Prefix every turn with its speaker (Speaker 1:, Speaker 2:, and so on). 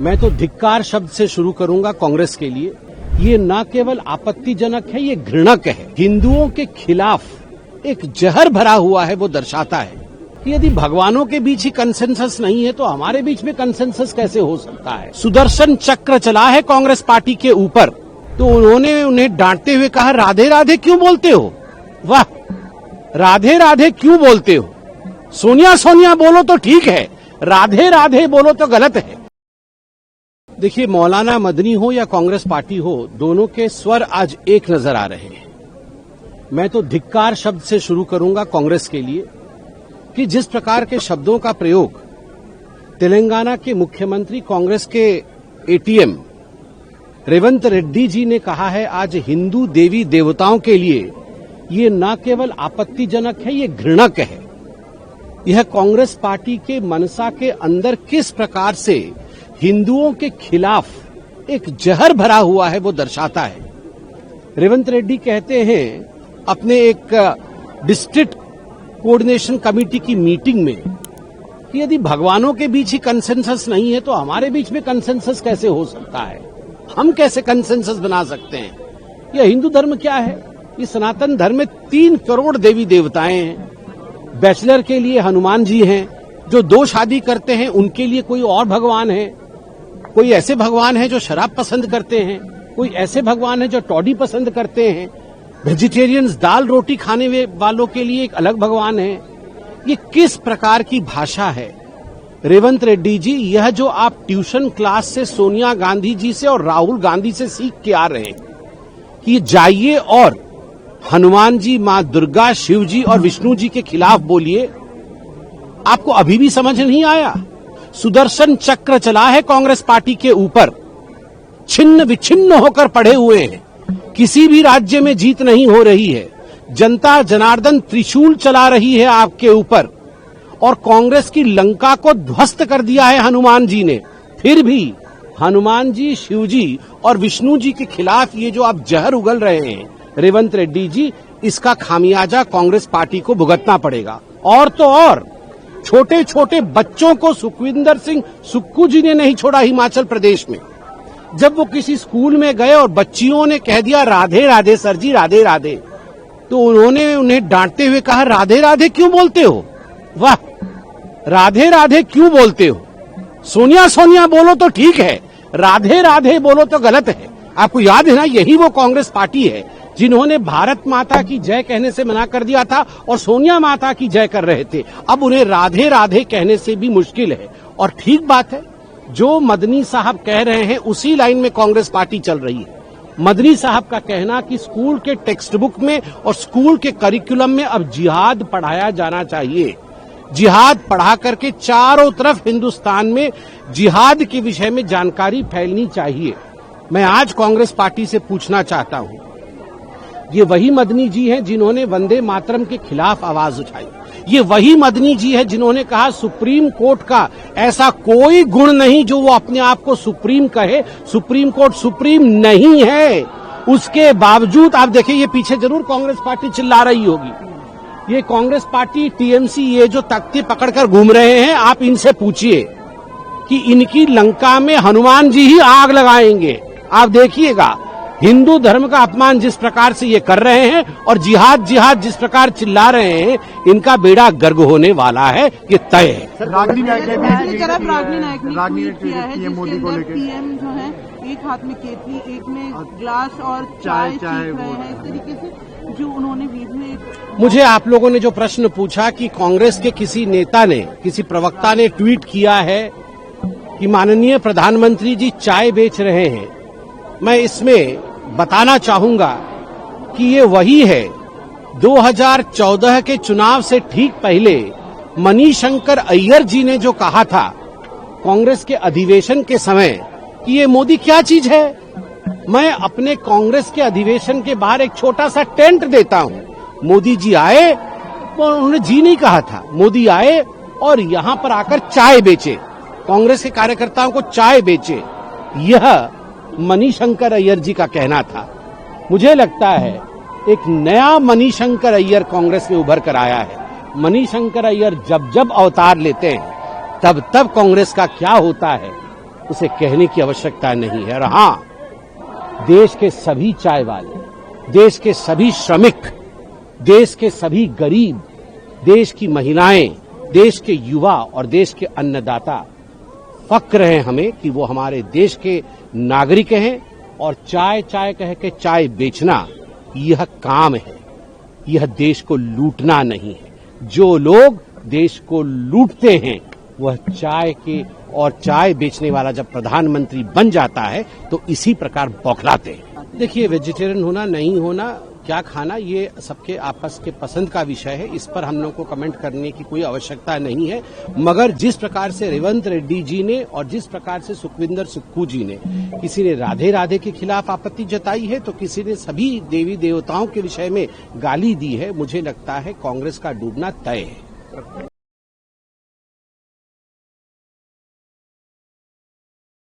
Speaker 1: मैं तो धिक्कार शब्द से शुरू करूंगा कांग्रेस के लिए। ये न केवल आपत्तिजनक है, ये घृणक है। हिंदुओं के खिलाफ एक जहर भरा हुआ है। वो दर्शाता है कि यदि भगवानों के बीच ही कंसेंसस नहीं है तो हमारे बीच में कंसेंसस कैसे हो सकता है। सुदर्शन चक्र चला है कांग्रेस पार्टी के ऊपर, तो उन्होंने उन्हें डांटते हुए कहा, राधे राधे क्यों बोलते हो? वाह, राधे राधे क्यों बोलते हो? सोनिया सोनिया बोलो तो ठीक है, राधे राधे बोलो तो गलत है। देखिए, मौलाना मदनी हो या कांग्रेस पार्टी हो, दोनों के स्वर आज एक नजर आ रहे हैं। मैं तो धिक्कार शब्द से शुरू करूंगा कांग्रेस के लिए कि जिस प्रकार के शब्दों का प्रयोग तेलंगाना के मुख्यमंत्री कांग्रेस के एटीएम रेवंत रेड्डी जी ने कहा है आज हिंदू देवी देवताओं के लिए, ये न केवल आपत्तिजनक है, ये घृणक है। यह कांग्रेस पार्टी के मनसा के अंदर किस प्रकार से हिंदुओं के खिलाफ एक जहर भरा हुआ है वो दर्शाता है। रेवंत रेड्डी कहते हैं अपने एक डिस्ट्रिक्ट कोऑर्डिनेशन कमेटी की मीटिंग में कि यदि भगवानों के बीच ही कंसेंसस नहीं है तो हमारे बीच में कंसेंसस कैसे हो सकता है, हम कैसे कंसेंसस बना सकते हैं। यह हिंदू धर्म क्या है? इस सनातन धर्म में 3 करोड़ देवी देवताएं हैं। बैचलर के लिए हनुमान जी हैं, जो 2 शादी करते हैं उनके लिए कोई और भगवान है। कोई ऐसे भगवान है जो शराब पसंद करते हैं, कोई ऐसे भगवान है जो टॉडी पसंद करते हैं। वेजिटेरियंस दाल रोटी खाने वालों के लिए एक अलग भगवान है। ये किस प्रकार की भाषा है रेवंत रेड्डी जी? यह जो आप ट्यूशन क्लास से सोनिया गांधी जी से और राहुल गांधी से सीख के आ रहे हैं कि जाइए और हनुमान जी, मां दुर्गा, शिव जी और विष्णु जी के खिलाफ बोलिए, आपको अभी भी समझ नहीं आया? सुदर्शन चक्र चला है कांग्रेस पार्टी के ऊपर, छिन्न विच्छिन्न होकर पड़े हुए हैं। किसी भी राज्य में जीत नहीं हो रही है। जनता जनार्दन त्रिशूल चला रही है आपके ऊपर, और कांग्रेस की लंका को ध्वस्त कर दिया है हनुमान जी ने। फिर भी हनुमान जी, शिव जी और विष्णु जी के खिलाफ ये जो आप जहर उगल रहे हैं रेवंत रेड्डी जी, इसका खामियाजा कांग्रेस पार्टी को भुगतना पड़ेगा। और तो और छोटे छोटे बच्चों को सुखविंदर सिंह सुक्खू जी ने नहीं छोड़ा हिमाचल प्रदेश में। जब वो किसी स्कूल में गए और बच्चियों ने कह दिया राधे राधे सर जी, राधे राधे, तो उन्होंने उन्हें डांटते हुए कहा, राधे राधे क्यों बोलते हो? वाह, राधे राधे क्यों बोलते हो? सोनिया सोनिया बोलो तो ठीक है, राधे राधे बोलो तो गलत है। आपको याद है ना, यही वो कांग्रेस पार्टी है जिन्होंने भारत माता की जय कहने से मना कर दिया था और सोनिया माता की जय कर रहे थे। अब उन्हें राधे राधे कहने से भी मुश्किल है। और ठीक बात है, जो मदनी साहब कह रहे हैं उसी लाइन में कांग्रेस पार्टी चल रही है। मदनी साहब का कहना कि स्कूल के टेक्स्ट बुक में और स्कूल के करिकुलम में अब जिहाद पढ़ाया जाना चाहिए। जिहाद पढ़ा करके चारों तरफ हिंदुस्तान में जिहाद के विषय में जानकारी फैलनी चाहिए। मैं आज कांग्रेस पार्टी से पूछना चाहता हूं, ये वही मदनी जी हैं जिन्होंने वंदे मातरम के खिलाफ आवाज उठाई। ये वही मदनी जी है जिन्होंने कहा सुप्रीम कोर्ट का ऐसा कोई गुण नहीं जो वो अपने आप को सुप्रीम कहे। सुप्रीम कोर्ट सुप्रीम नहीं है। उसके बावजूद आप देखिए, ये पीछे जरूर कांग्रेस पार्टी चिल्ला रही होगी। ये कांग्रेस पार्टी, टीएमसी, ये जो तख्ती पकड़कर घूम रहे हैं, आप इनसे पूछिए कि इनकी लंका में हनुमान जी ही आग लगाएंगे। आप देखिएगा, हिंदू धर्म का अपमान जिस प्रकार से ये कर रहे हैं और जिहाद जिहाद जिस प्रकार चिल्ला रहे हैं, इनका बेड़ा गर्क होने वाला है, ये तय है।
Speaker 2: रागनी नायक ने ट्वीट किया है जिसके अंदर पीएम जो है एक हाथ में केतली, एक में ग्लास और चाय पीख रहे हैं। इस तरीके से जो उन्होंने वीडियो,
Speaker 1: मुझे आप लोगों ने जो प्रश्न पूछा कि कांग्रेस के किसी नेता ने, किसी प्रवक्ता ने ट्वीट किया है कि माननीय प्रधानमंत्री जी चाय बेच रहे हैं, मैं इसमें बताना चाहूंगा कि ये वही है 2014 के चुनाव से ठीक पहले मणिशंकर अय्यर जी ने जो कहा था कांग्रेस के अधिवेशन के समय कि ये मोदी क्या चीज है। मैं अपने कांग्रेस के अधिवेशन के बाहर एक छोटा सा टेंट देता हूं। मोदी जी आए, उन्होंने जी नहीं कहा था, मोदी आए और यहां पर आकर चाय बेचे, कांग्रेस के कार्यकर्ताओं को चाय बेचे। यह मणिशंकर अय्यर जी का कहना था। मुझे लगता है एक नया मणिशंकर अय्यर कांग्रेस में उभर कर आया है। मणिशंकर अय्यर जब जब अवतार लेते हैं तब तब कांग्रेस का क्या होता है उसे कहने की आवश्यकता नहीं है। और हाँ, देश के सभी चाय वाले, देश के सभी श्रमिक, देश के सभी गरीब, देश की महिलाएं, देश के युवा और देश के अन्नदाता फक्र है हमें कि वो हमारे देश के नागरिक हैं। और चाय चाय कह के चाय बेचना यह काम है, यह देश को लूटना नहीं है। जो लोग देश को लूटते हैं वह चाय के और चाय बेचने वाला जब प्रधानमंत्री बन जाता है तो इसी प्रकार बौखलाते हैं। देखिए, वेजिटेरियन होना नहीं होना, क्या खाना, ये सबके आपस के पसंद का विषय है। इस पर हम लोग को कमेंट करने की कोई आवश्यकता नहीं है। मगर जिस प्रकार से रेवंत रेड्डी जी ने और जिस प्रकार से सुखविंदर सुक्खू जी ने, किसी ने राधे राधे के खिलाफ आपत्ति जताई है तो किसी ने सभी देवी देवताओं के विषय में गाली दी है। मुझे लगता है कांग्रेस का डूबना तय है।